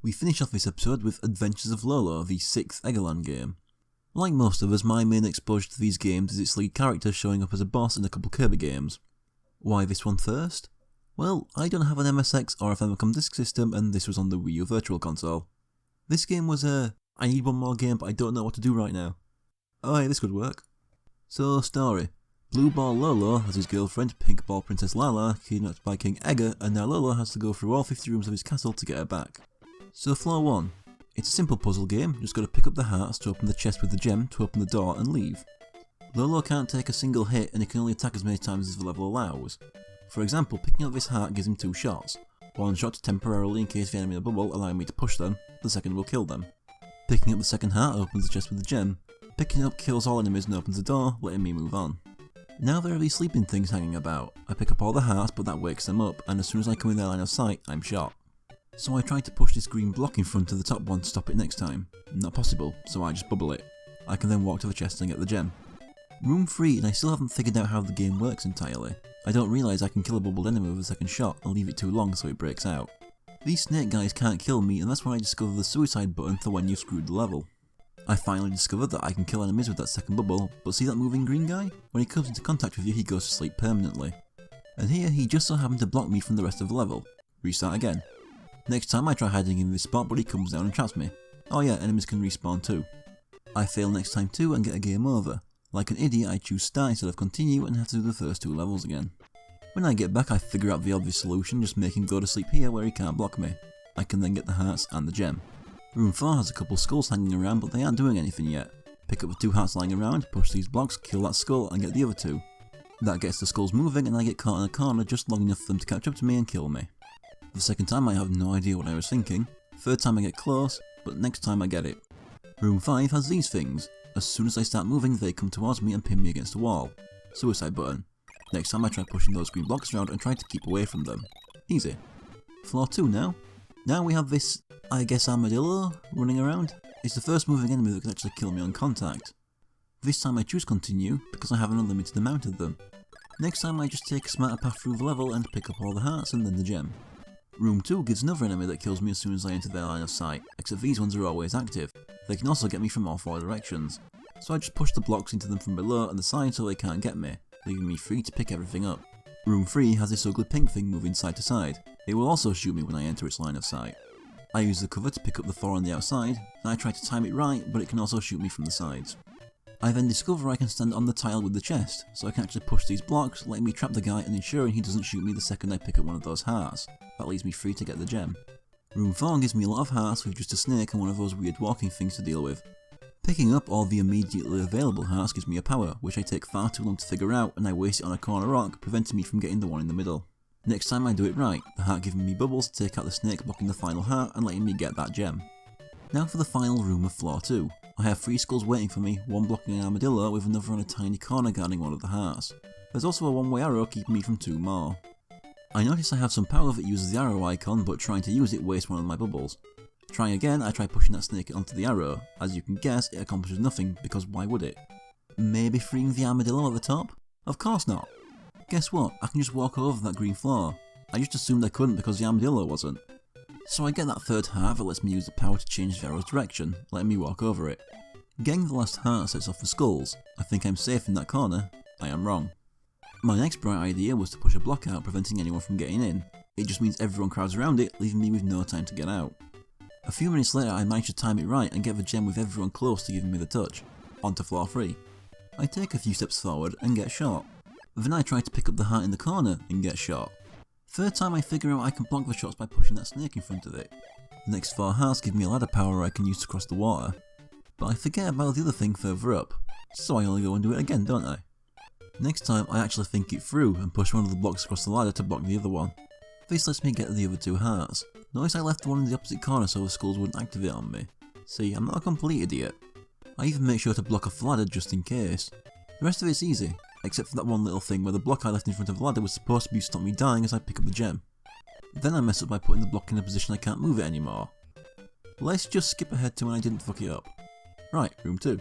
We finish off this episode with Adventures of Lolo, the 6th Eggland game. Like most of us, my main exposure to these games is its lead character showing up as a boss in a couple Kirby games. Why this one first? Well, I don't have an MSX or a Famicom Disk System, and this was on the Wii U Virtual Console. This game was I need one more game, but I don't know what to do right now. Oh hey, this could work. So, story. Blue Ball Lolo has his girlfriend, Pink Ball Princess Lala, kidnapped by King Egger, and now Lolo has to go through all 50 rooms of his castle to get her back. So floor 1. It's a simple puzzle game, you just gotta pick up the hearts to open the chest with the gem to open the door and leave. Lolo can't take a single hit and he can only attack as many times as the level allows. For example, picking up this heart gives him 2 shots. One shot temporarily in case the enemy in a bubble allowing me to push them, the second will kill them. Picking up the second heart opens the chest with the gem. Picking it up kills all enemies and opens the door, letting me move on. Now there are these sleeping things hanging about. I pick up all the hearts but that wakes them up, and as soon as I come in their line of sight, I'm shot. So I try to push this green block in front of the top one to stop it next time. Not possible, so I just bubble it. I can then walk to the chest and get the gem. Room 3, and I still haven't figured out how the game works entirely. I don't realise I can kill a bubbled enemy with a second shot and leave it too long so it breaks out. These snake guys can't kill me, and that's when I discover the suicide button for when you've screwed the level. I finally discovered that I can kill enemies with that second bubble, but see that moving green guy? When he comes into contact with you he goes to sleep permanently. And here he just so happened to block me from the rest of the level. Restart again. Next time I try hiding in this spot but he comes down and traps me. Oh yeah, enemies can respawn too. I fail next time too and get a game over. Like an idiot I choose start instead of continue and have to do the first 2 levels again. When I get back I figure out the obvious solution, just make him go to sleep here where he can't block me. I can then get the hearts and the gem. Room 4 has a couple skulls hanging around but they aren't doing anything yet. Pick up the 2 hearts lying around, push these blocks, kill that skull and get the other 2. That gets the skulls moving and I get caught in a corner just long enough for them to catch up to me and kill me. The second time I have no idea what I was thinking. Third time I get close, but next time I get it. Room 5 has these things. As soon as I start moving they come towards me and pin me against a wall. Suicide button. Next time I try pushing those green blocks around and try to keep away from them. Easy. Floor 2 now. Now we have this, I guess, armadillo running around. It's the first moving enemy that can actually kill me on contact. This time I choose continue because I have an unlimited amount of them. Next time I just take a smarter path through the level and pick up all the hearts and then the gem. Room 2 gives another enemy that kills me as soon as I enter their line of sight, except these ones are always active. They can also get me from all 4 directions. So I just push the blocks into them from below and the side so they can't get me, leaving me free to pick everything up. Room 3 has this ugly pink thing moving side to side. It will also shoot me when I enter its line of sight. I use the cover to pick up the 4 on the outside, and I try to time it right, but it can also shoot me from the sides. I then discover I can stand on the tile with the chest, so I can actually push these blocks, letting me trap the guy and ensuring he doesn't shoot me the second I pick up one of those hearts. That leaves me free to get the gem. Room 4 gives me a lot of hearts with just a snake and one of those weird walking things to deal with. Picking up all the immediately available hearts gives me a power, which I take far too long to figure out and I waste it on a corner rock, preventing me from getting the one in the middle. Next time I do it right, the heart giving me bubbles to take out the snake blocking the final heart and letting me get that gem. Now for the final room of floor 2. I have 3 skulls waiting for me, one blocking an armadillo with another on a tiny corner guarding one of the hearts. There's also a one-way arrow keeping me from 2 more. I notice I have some power that uses the arrow icon, but trying to use it wastes one of my bubbles. Trying again, I try pushing that snake onto the arrow. As you can guess, it accomplishes nothing, because why would it? Maybe freeing the armadillo at the top? Of course not! Guess what, I can just walk over that green floor. I just assumed I couldn't because the armadillo wasn't. So I get that 3rd heart that lets me use the power to change the arrow's direction, letting me walk over it. Getting the last heart sets off the skulls. I think I'm safe in that corner. I am wrong. My next bright idea was to push a block out, preventing anyone from getting in. It just means everyone crowds around it, leaving me with no time to get out. A few minutes later I manage to time it right and get the gem with everyone close to giving me the touch. On to floor 3. I take a few steps forward and get shot. Then I try to pick up the heart in the corner and get shot. 3rd time I figure out I can block the shots by pushing that snake in front of it. The next 4 hearts give me a ladder power I can use to cross the water. But I forget about the other thing further up, so I only go and do it again, don't I? Next time I actually think it through and push one of the blocks across the ladder to block the other one. This lets me get the other 2 hearts. Notice I left one in the opposite corner so the skulls wouldn't activate on me. See, I'm not a complete idiot. I even make sure to block off the ladder just in case. The rest of it's easy, except for that one little thing where the block I left in front of the ladder was supposed to be to stop me dying as I pick up the gem. Then I mess up by putting the block in a position I can't move it anymore. Let's just skip ahead to when I didn't fuck it up. Right, room 2.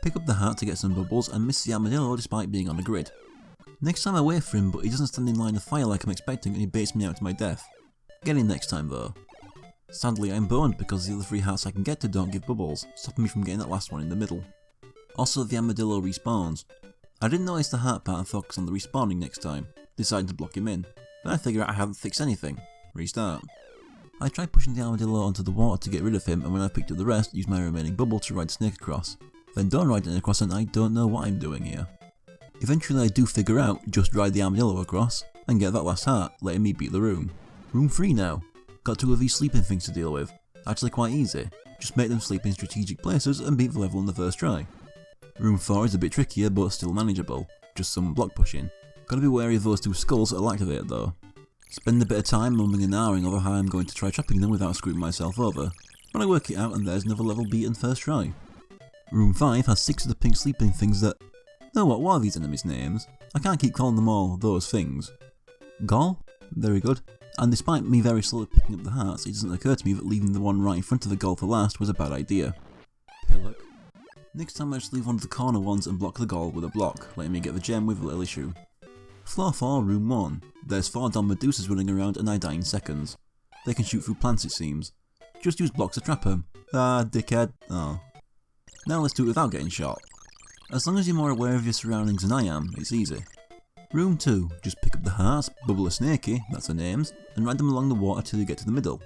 Pick up the heart to get some bubbles and miss the armadillo despite being on the grid. Next time I wait for him, but he doesn't stand in line of fire like I'm expecting and he baits me out to my death. Get him next time though. Sadly, I'm boned because the other 3 hearts I can get to don't give bubbles, stopping me from getting that last one in the middle. Also, the armadillo respawns. I didn't notice the heart part and focus on the respawning next time, deciding to block him in. Then I figure out I haven't fixed anything. Restart. I tried pushing the armadillo onto the water to get rid of him, and when I picked up the rest, used my remaining bubble to ride the snake across. Then don't ride it across and I don't know what I'm doing here. Eventually I do figure out, just ride the armadillo across, and get that last heart, letting me beat the room. Room 3 now. Got 2 of these sleeping things to deal with. Actually quite easy. Just make them sleep in strategic places and beat the level in the first try. Room 4 is a bit trickier but still manageable. Just some block pushing. Gotta be wary of those 2 skulls that'll activate though. Spend a bit of time mumming and ahhing over how I'm going to try trapping them without screwing myself over. But I work it out and there's another level beaten first try. Room 5 has 6 of the pink sleeping things that... No, what are these enemies' names? I can't keep calling them all those things. Gall? Very good. And despite me very slowly picking up the hearts, it doesn't occur to me that leaving the one right in front of the Gall for last was a bad idea. Pillock. Next time I just leave one of the corner ones and block the Gall with a block, letting me get the gem with little issue. Floor 4, Room 1. There's 4 Don Medusas running around and I die in seconds. They can shoot through plants it seems. Just use blocks to trap them. Ah, dickhead. Oh. Now let's do it without getting shot. As long as you're more aware of your surroundings than I am, it's easy. Room 2. Just pick up the hearts, bubble a snakey, that's their names, and ride them along the water till you get to the middle.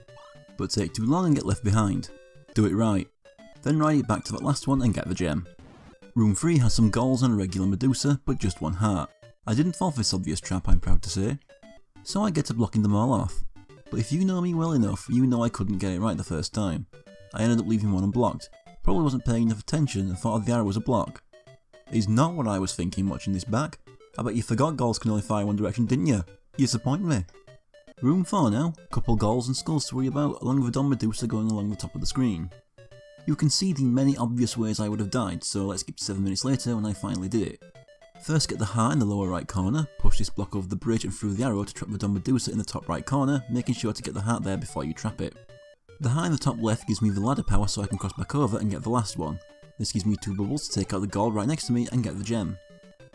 But take too long and get left behind. Do it right. Then ride it back to that last one and get the gem. Room 3 has some Galls and a regular Medusa, but just 1 heart. I didn't fall for this obvious trap, I'm proud to say. So I get to blocking them all off. But if you know me well enough, you know I couldn't get it right the first time. I ended up leaving one unblocked. Probably wasn't paying enough attention and thought the arrow was a block. It's not what I was thinking watching this back. I bet you forgot Galls can only fire one direction, didn't you? You disappoint me. Room 4 now. Couple Galls and skulls to worry about, along with a Don Medusa going along the top of the screen. You can see the many obvious ways I would have died, so let's skip to 7 minutes later when I finally did it. First get the heart in the lower right corner, push this block over the bridge and through the arrow to trap the Don Medusa in the top right corner, making sure to get the heart there before you trap it. The heart in the top left gives me the ladder power so I can cross back over and get the last one. This gives me 2 bubbles to take out the Gall right next to me and get the gem.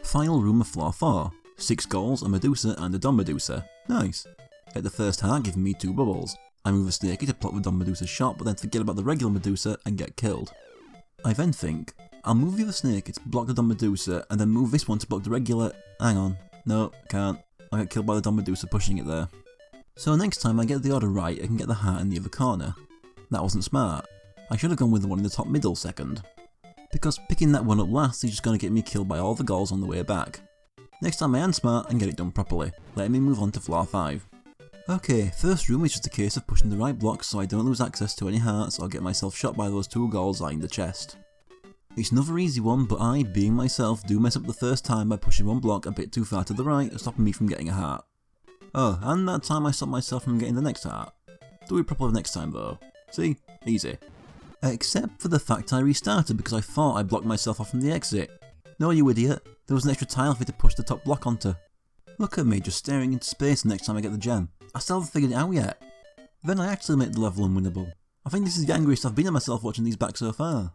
Final room of floor 4. 6 Galls, a Medusa and a Don Medusa. Nice. Get the first heart giving me 2 bubbles. I move a snakey to block the Don Medusa's shot but then forget about the regular Medusa and get killed. I then think, I'll move the other snakey to block the Don Medusa and then move this one to block the regular... Hang on. No, can't. I got killed by the Don Medusa pushing it there. So next time I get the order right I can get the heart in the other corner. That wasn't smart. I should have gone with the one in the top middle second. Because picking that one up last is just going to get me killed by all the Galls on the way back. Next time I am smart and get it done properly, letting me move on to floor 5. Okay, first room is just a case of pushing the right blocks so I don't lose access to any hearts or get myself shot by those 2 Galls eyeing the chest. It's another easy one, but I, being myself, do mess up the first time by pushing one block a bit too far to the right, stopping me from getting a heart. Oh, and that time I stopped myself from getting the next heart. Do it properly next time though. See? Easy. Except for the fact I restarted because I thought I blocked myself off from the exit. No, you idiot. There was an extra tile for me to push the top block onto. Look at me just staring into space the next time I get the gem. I still haven't figured it out yet. Then I actually make the level unwinnable. I think this is the angriest I've been at myself watching these back so far.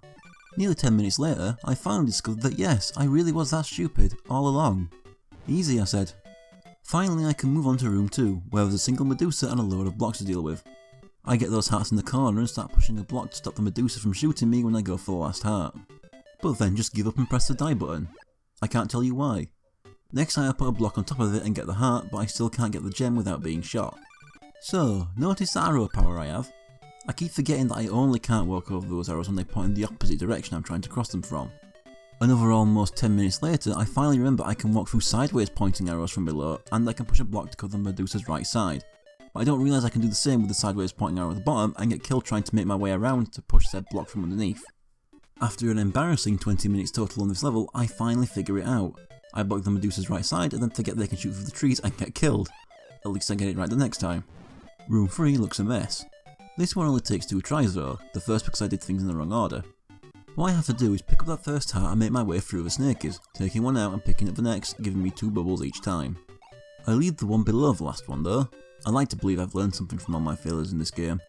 Nearly 10 minutes later, I finally discovered that yes, I really was that stupid, all along. Easy, I said. Finally I can move on to room 2, where there's a single Medusa and a load of blocks to deal with. I get those hearts in the corner and start pushing a block to stop the Medusa from shooting me when I go for the last heart. But then just give up and press the die button. I can't tell you why. Next time I put a block on top of it and get the heart, but I still can't get the gem without being shot. So, notice the arrow power I have? I keep forgetting that I only can't walk over those arrows when they point in the opposite direction I'm trying to cross them from. Another almost 10 minutes later, I finally remember I can walk through sideways pointing arrows from below, and I can push a block to cover the Medusa's right side. But I don't realise I can do the same with the sideways pointing arrow at the bottom and get killed trying to make my way around to push said block from underneath. After an embarrassing 20 minutes total on this level, I finally figure it out. I block the Medusa's right side and then forget they can shoot through the trees and get killed. At least I get it right the next time. Room 3 looks a mess. This one only takes 2 tries though, the first because I did things in the wrong order. What I have to do is pick up that first heart and make my way through the snakies, taking one out and picking up the next, giving me 2 bubbles each time. I leave the one below the last one though. I like to believe I've learned something from all my failures in this game.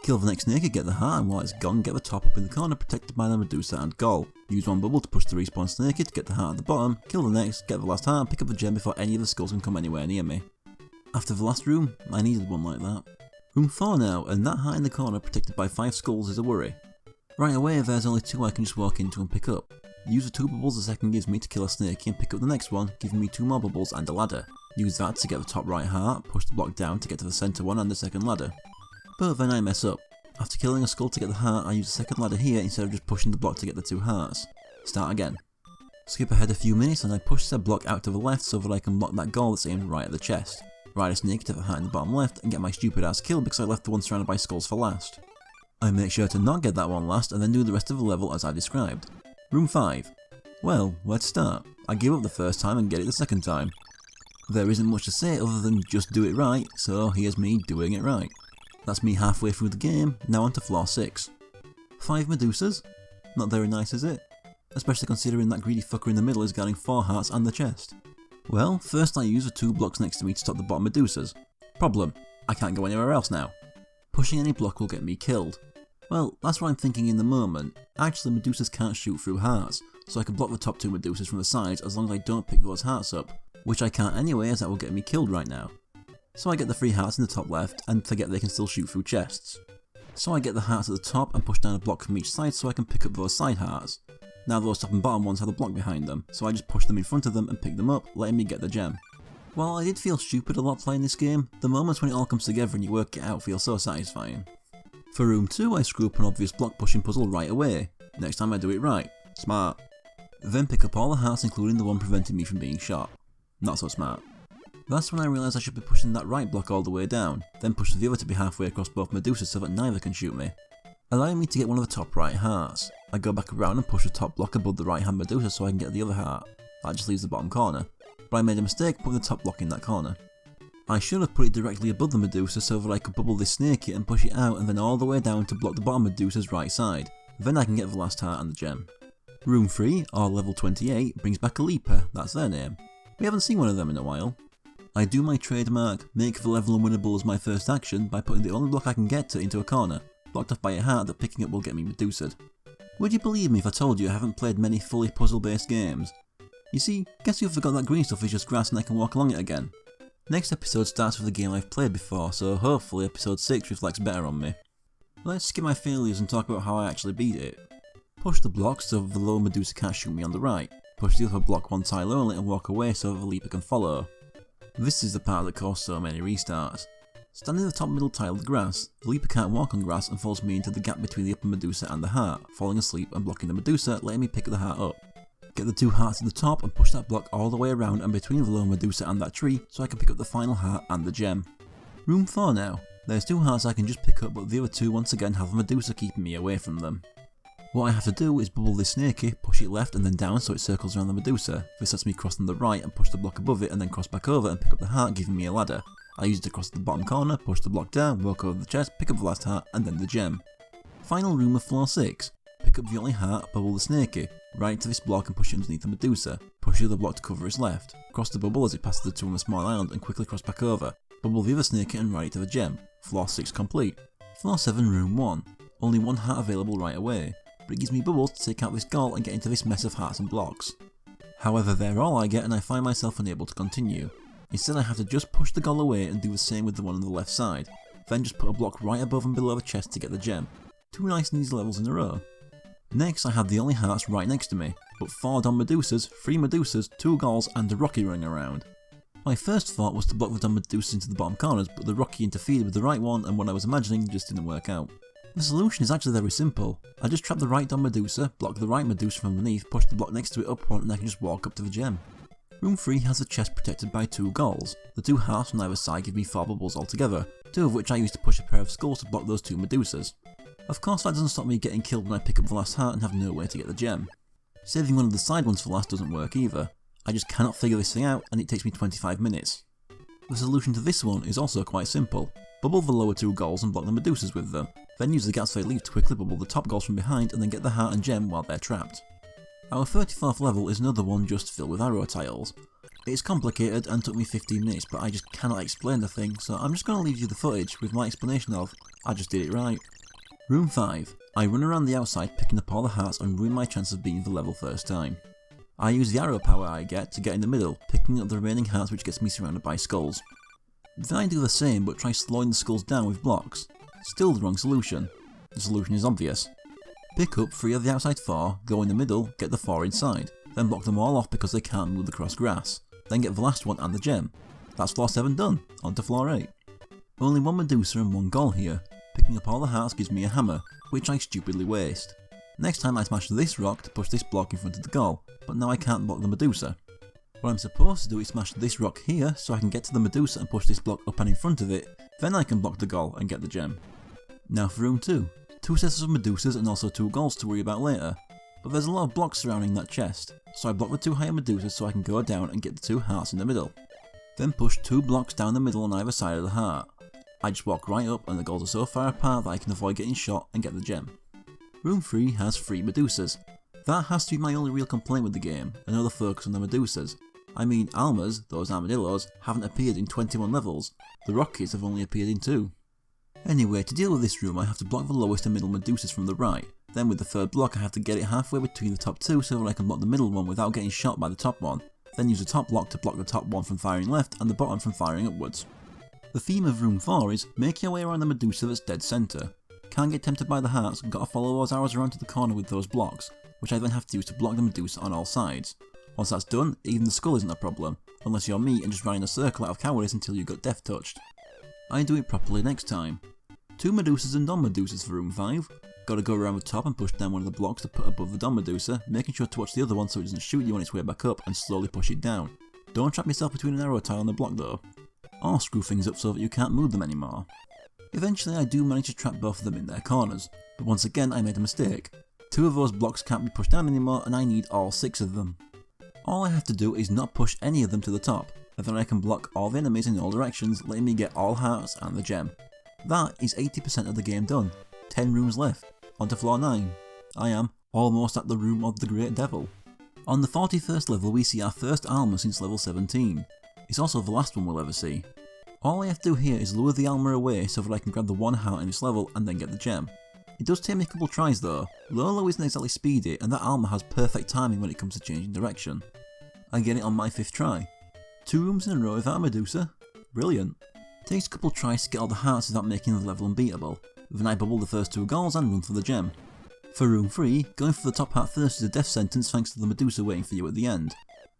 Kill the next snake, get the heart, and while it's gone, get the top up in the corner protected by the Medusa and Gall. Use one bubble to push the respawn snake to get the heart at the bottom, kill the next, get the last heart, and pick up the gem before any of the skulls can come anywhere near me. After the last room, I needed one like that. Room 4 now, and that heart in the corner protected by 5 skulls is a worry. Right away there's only 2 I can just walk into and pick up. Use the 2 bubbles the second gives me to kill a snakey and pick up the next one, giving me 2 more bubbles and a ladder. Use that to get the top right heart, push the block down to get to the centre one and the second ladder. But then I mess up. After killing a skull to get the heart, I use the second ladder here instead of just pushing the block to get the 2 hearts. Start again. Skip ahead a few minutes and I push said block out to the left so that I can block that goal that's aimed right at the chest. Ride a snake to the heart in the bottom left and get my stupid ass kill because I left the one surrounded by skulls for last. I make sure to not get that one last and then do the rest of the level as I described. Room 5. Well, where to start? I give up the first time and get it the second time. There isn't much to say other than just do it right, so here's me doing it right. That's me halfway through the game, now on to floor 6. 5 Medusas? Not very nice, is it? Especially considering that greedy fucker in the middle is guarding 4 hearts and the chest. Well, first I use the 2 blocks next to me to stop the bottom Medusas. Problem: I can't go anywhere else now. Pushing any block will get me killed. Well, that's what I'm thinking in the moment. Actually, Medusas can't shoot through hearts, so I can block the top 2 Medusas from the sides as long as I don't pick those hearts up, which I can't anyway as that will get me killed right now. So I get the 3 hearts in the top left and forget they can still shoot through chests. So I get the hearts at the top and push down a block from each side so I can pick up those side hearts. Now those top and bottom ones have a block behind them, so I just push them in front of them and pick them up, letting me get the gem. While I did feel stupid a lot playing this game, the moments when it all comes together and you work it out feel so satisfying. For room 2 I screw up an obvious block pushing puzzle right away. Next time I do it right. Smart. Then pick up all the hearts including the one preventing me from being shot. Not so smart. That's when I realise I should be pushing that right block all the way down, then push the other to be halfway across both Medusas so that neither can shoot me, allowing me to get one of the top right hearts. I go back around and push the top block above the right hand Medusa so I can get the other heart. That just leaves the bottom corner, but I made a mistake putting the top block in that corner. I should have put it directly above the Medusa so that I could bubble this snakey and push it out and then all the way down to block the bottom Medusa's right side. Then I can get the last heart and the gem. Room 3, or level 28, brings back a Leaper, that's their name. We haven't seen one of them in a while. I do my trademark, make the level unwinnable as my first action by putting the only block I can get to into a corner, blocked off by a heart that picking up will get me Medusa'd. Would you believe me if I told you I haven't played many fully puzzle based games? You see, guess you forgot that green stuff is just grass and I can walk along it again. Next episode starts with a game I've played before, so hopefully episode 6 reflects better on me. Let's skip my failures and talk about how I actually beat it. Push the block so the lower Medusa can't shoot me on the right, push the other block one tile only and walk away so the Leaper can follow. This is the part that caused so many restarts. Standing in the top middle tile of the grass, the Leaper can't walk on grass and follows me into the gap between the upper Medusa and the heart, falling asleep and blocking the Medusa, letting me pick the heart up. Get the 2 hearts at the top and push that block all the way around and between the lower Medusa and that tree so I can pick up the final heart and the gem. Room 4 now. There's 2 hearts I can just pick up but the other 2 once again have a Medusa keeping me away from them. What I have to do is bubble this snakey, push it left and then down so it circles around the Medusa. This lets me cross on the right and push the block above it and then cross back over and pick up the heart giving me a ladder. I use it to cross the bottom corner, push the block down, walk over the chest, pick up the last heart and then the gem. Final room of floor 6. Pick up the only heart, bubble the snakey, ride to this block and push it underneath the Medusa, push the other block to cover its left, cross the bubble as it passes the 2 on the small island and quickly cross back over, bubble the other snakey and ride it to the gem. Floor 6 complete. Floor 7 room 1. Only 1 heart available right away, but it gives me bubbles to take out this goal and get into this mess of hearts and blocks. However, they're all I get and I find myself unable to continue. Instead I have to just push the goal away and do the same with the one on the left side, then just put a block right above and below the chest to get the gem. 2 nice and easy levels in a row. Next I have the only hearts right next to me, but 4 Don Medusas, 3 Medusas, 2 Gauls and a Rocky running around. My first thought was to block the Don Medusas into the bottom corners, but the Rocky interfered with the right one and what I was imagining just didn't work out. The solution is actually very simple. I just trap the right Don Medusa, block the right Medusa from underneath, push the block next to it up one and I can just walk up to the gem. Room 3 has a chest protected by 2 Gauls. The 2 hearts on either side give me 4 bubbles altogether, 2 of which I use to push a pair of skulls to block those 2 Medusas. Of course that doesn't stop me getting killed when I pick up the last heart and have no way to get the gem. Saving one of the side ones for last doesn't work either. I just cannot figure this thing out and it takes me 25 minutes. The solution to this one is also quite simple. Bubble the lower 2 Gauls and block the Medusas with them, then use the gaps they leave to quickly bubble the top Gauls from behind and then get the heart and gem while they're trapped. Our 34th level is another one just filled with arrow tiles. It's complicated and took me 15 minutes but I just cannot explain the thing, so I'm just going to leave you the footage with my explanation of I just did it right. Room 5. I run around the outside picking up all the hearts and ruin my chance of beating the level first time. I use the arrow power I get to get in the middle, picking up the remaining hearts which gets me surrounded by skulls. Then I do the same but try slowing the skulls down with blocks. Still the wrong solution. The solution is obvious. Pick up 3 of the outside 4, go in the middle, get the 4 inside, then block them all off because they can't move across grass, then get the last one and the gem. That's floor 7 done, on to floor 8. Only 1 Medusa and 1 Ghoul here. Picking up all the hearts gives me a hammer, which I stupidly waste. Next time I smash this rock to push this block in front of the Ghoul, but now I can't block the Medusa. What I'm supposed to do is smash this rock here so I can get to the Medusa and push this block up and in front of it, then I can block the Ghoul and get the gem. Now for room 2. 2 sets of Medusas and also 2 Ghouls to worry about later, but there's a lot of blocks surrounding that chest, so I block the 2 higher Medusas so I can go down and get the 2 hearts in the middle. Then push 2 blocks down the middle on either side of the heart. I just walk right up and the Ghouls are so far apart that I can avoid getting shot and get the gem. Room 3 has 3 Medusas. That has to be my only real complaint with the game, another focus on the Medusas. I mean, Almas, those armadillos, haven't appeared in 21 levels, the Rockets have only appeared in 2. Anyway, to deal with this room I have to block the lowest and middle Medusas from the right, then with the 3rd block I have to get it halfway between the top 2 so that I can block the middle one without getting shot by the top one, then use the top block to block the top one from firing left and the bottom from firing upwards. The theme of room 4 is make your way around the Medusa that's dead centre. Can't get tempted by the hearts, gotta follow those arrows around to the corner with those blocks, which I then have to use to block the Medusa on all sides. Once that's done, even the skull isn't a problem, unless you're me and just run in a circle out of cowardice until you got death touched. I do it properly next time. 2 Medusas and Don Medusas for room 5. Gotta go around the top and push down one of the blocks to put above the Don Medusa, making sure to watch the other one so it doesn't shoot you on its way back up and slowly push it down. Don't trap yourself between an arrow tile and the block though, or screw things up so that you can't move them anymore. Eventually I do manage to trap both of them in their corners, but once again I made a mistake. 2 of those blocks can't be pushed down anymore and I need all 6 of them. All I have to do is not push any of them to the top, and then I can block all the enemies in all directions, letting me get all hearts and the gem. That is 80% of the game done. 10 rooms left. On to floor 9. I am almost at the room of the Great Devil. On the 41st level we see our first Alma since level 17. It's also the last one we'll ever see. All I have to do here is lure the Alma away so that I can grab the 1 heart in this level and then get the gem. It does take me a couple tries though. Lolo isn't exactly speedy and that Alma has perfect timing when it comes to changing direction. I get it on my 5th try. 2 rooms in a row without a Medusa? Brilliant. Takes a couple tries to get all the hearts without making the level unbeatable. Then I bubble the first 2 Ghouls and run for the gem. For room 3, going for the top heart first is a death sentence thanks to the Medusa waiting for you at the end.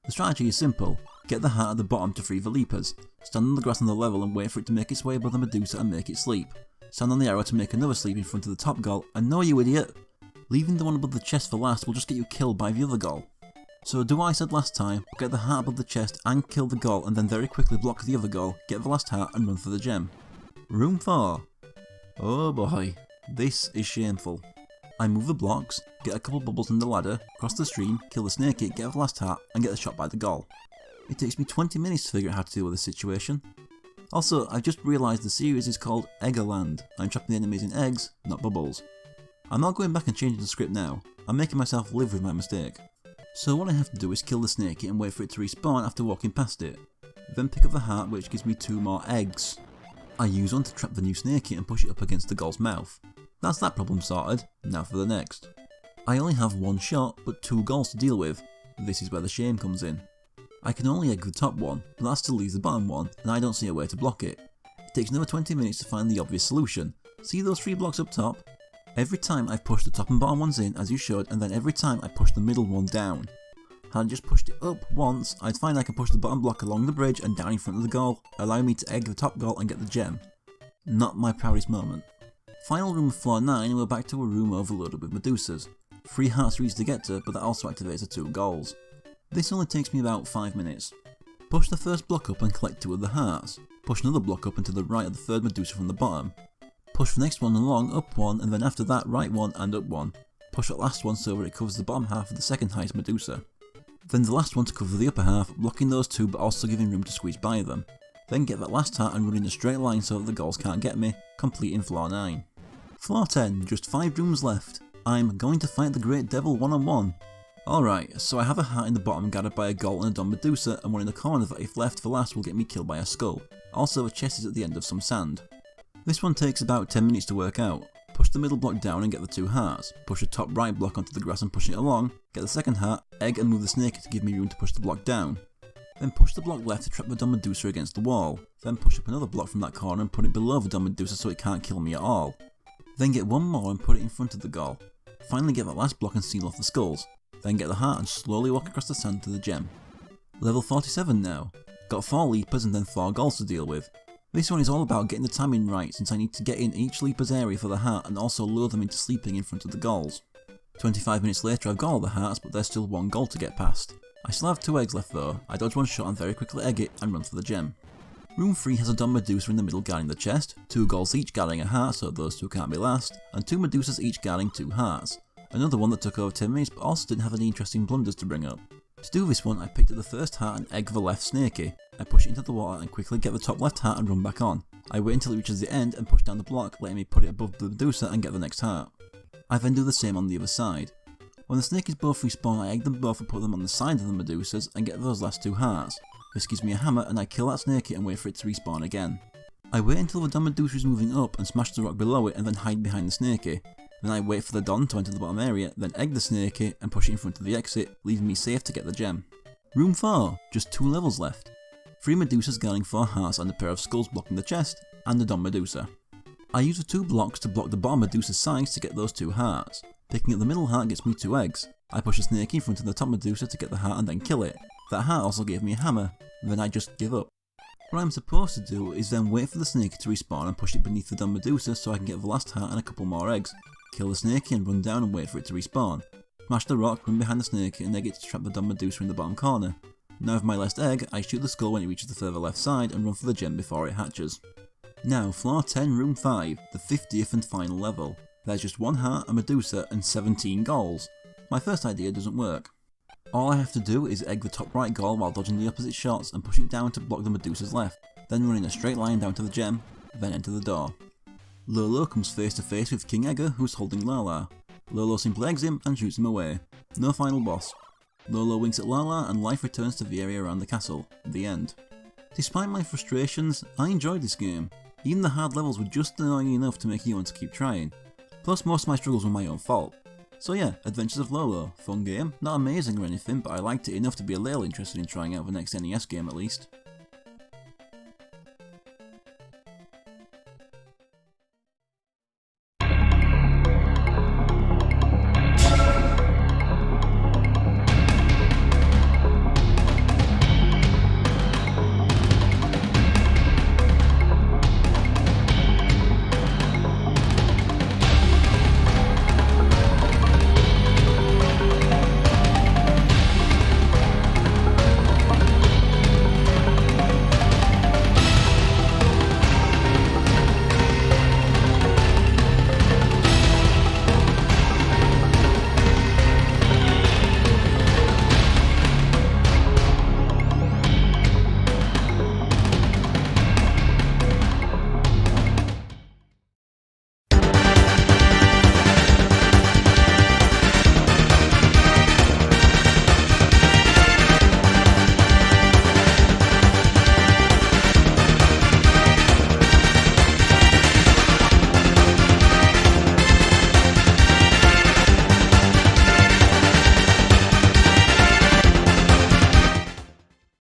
The strategy is simple. Get the heart at the bottom to free the leapers. Stand on the grass on the level and wait for it to make its way above the Medusa and make it sleep. Stand on the arrow to make another sleep in front of the top Ghoul, and no you idiot! Leaving the one above the chest for last will just get you killed by the other Ghoul. So do what I said last time, get the heart above the chest and kill the Ghoul and then very quickly block the other Ghoul, get the last heart and run for the gem. Room 4. Oh boy, this is shameful. I move the blocks, get a couple bubbles in the ladder, cross the stream, kill the snake, get the last heart and get shot by the Ghoul. It takes me 20 minutes to figure out how to deal with this situation. Also, I've just realised the series is called Eggerland. I'm trapping the enemies in eggs, not bubbles. I'm not going back and changing the script now, I'm making myself live with my mistake. So what I have to do is kill the snake and wait for it to respawn after walking past it. Then pick up the heart which gives me 2 more eggs. I use one to trap the new snakey and push it up against the Ghoul's mouth. That's that problem sorted, now for the next. I only have 1 shot but 2 Ghouls to deal with. This is where the shame comes in. I can only egg the top one, but that still leaves the bottom one and I don't see a way to block it. It takes another 20 minutes to find the obvious solution. See those 3 blocks up top? Every time I push the top and bottom ones in as you should, and then every time I push the middle one down. Had I just pushed it up once, I'd find I can push the bottom block along the bridge and down in front of the Ghoul, allowing me to egg the top Ghoul and get the gem. Not my proudest moment. Final room of floor 9 and we're back to a room overloaded with Medusas. 3 hearts are easy to get to, but that also activates the 2 Ghouls. This only takes me about 5 minutes. Push the first block up and collect 2 of the hearts. Push another block up and to the right of the 3rd Medusa from the bottom. Push the next one along, up 1, and then after that right 1 and up 1. Push that last one so that it covers the bottom half of the 2nd highest Medusa. Then the last one to cover the upper half, blocking those 2 but also giving room to squeeze by them. Then get that last heart and run in a straight line so that the Ghouls can't get me, completing floor 9. Floor 10, just 5 rooms left. I'm going to fight the Great Devil one-on-one. Alright, so I have a heart in the bottom guarded by a Ghoul and a Don Medusa, and one in the corner that if left for last will get me killed by a skull. Also a chest is at the end of some sand. This one takes about 10 minutes to work out. Push the middle block down and get the 2 hearts, push the top right block onto the grass and push it along, get the 2nd heart, egg and move the snake to give me room to push the block down. Then push the block left to trap the Don Medusa against the wall. Then push up another block from that corner and put it below the Don Medusa so it can't kill me at all. Then get one more and put it in front of the goal. Finally get that last block and seal off the skulls. Then get the heart and slowly walk across the sand to the gem. Level 47 now. Got 4 leapers and then 4 goals to deal with. This one is all about getting the timing right since I need to get in each leaper's area for the heart and also lure them into sleeping in front of the goals. 25 minutes later I've got all the hearts but there's still 1 goal to get past. I still have 2 eggs left though. I dodge one shot and very quickly egg it and run for the gem. Room 3 has a Don Medusa in the middle guarding the chest, 2 goals each guarding a heart so those 2 can't be last, and 2 Medusas each guarding 2 hearts. Another one that took over 10 minutes but also didn't have any interesting blunders to bring up. To do this one I picked up the first heart and egg the left snaky. I push it into the water and quickly get the top left heart and run back on. I wait until it reaches the end and push down the block, letting me put it above the Medusa and get the next heart. I then do the same on the other side. When the snakies both respawn I egg them both and put them on the side of the Medusas and get those last 2 hearts. This gives me a hammer and I kill that snaky and wait for it to respawn again. I wait until the Don Medusa is moving up and smash the rock below it and then hide behind the snaky. Then I wait for the Don to enter the bottom area, then egg the snaky and push it in front of the exit, leaving me safe to get the gem. Room 4, just 2 levels left. 3 Medusas guarding 4 hearts and a pair of skulls blocking the chest, and the Don Medusa. I use the 2 blocks to block the bottom Medusa's sides to get those 2 hearts. Picking up the middle heart gets me 2 eggs. I push a snake in front of the top Medusa to get the heart and then kill it. That heart also gave me a hammer, then I just give up. What I'm supposed to do is then wait for the snake to respawn and push it beneath the Don Medusa so I can get the last heart and a couple more eggs. Kill the snake and run down and wait for it to respawn. Smash the rock, run behind the snake and egg it to trap the Don Medusa in the bottom corner. Now with my last egg, I shoot the skull when it reaches the further left side and run for the gem before it hatches. Now floor 10 room 5, the 50th and final level. There's just 1 heart, a Medusa and 17 goals. My first idea doesn't work. All I have to do is egg the top right goal while dodging the opposite shots and push it down to block the Medusa's left, then run in a straight line down to the gem, then enter the door. Lolo comes face to face with King Egger who's holding Lala. Lolo simply eggs him and shoots him away. No final boss. Lolo winks at Lala and life returns to the area around the castle. The end. Despite my frustrations, I enjoyed this game. Even the hard levels were just annoying enough to make you want to keep trying. Plus most of my struggles were my own fault. So yeah, Adventures of Lolo, fun game, not amazing or anything but I liked it enough to be a little interested in trying out the next NES game at least.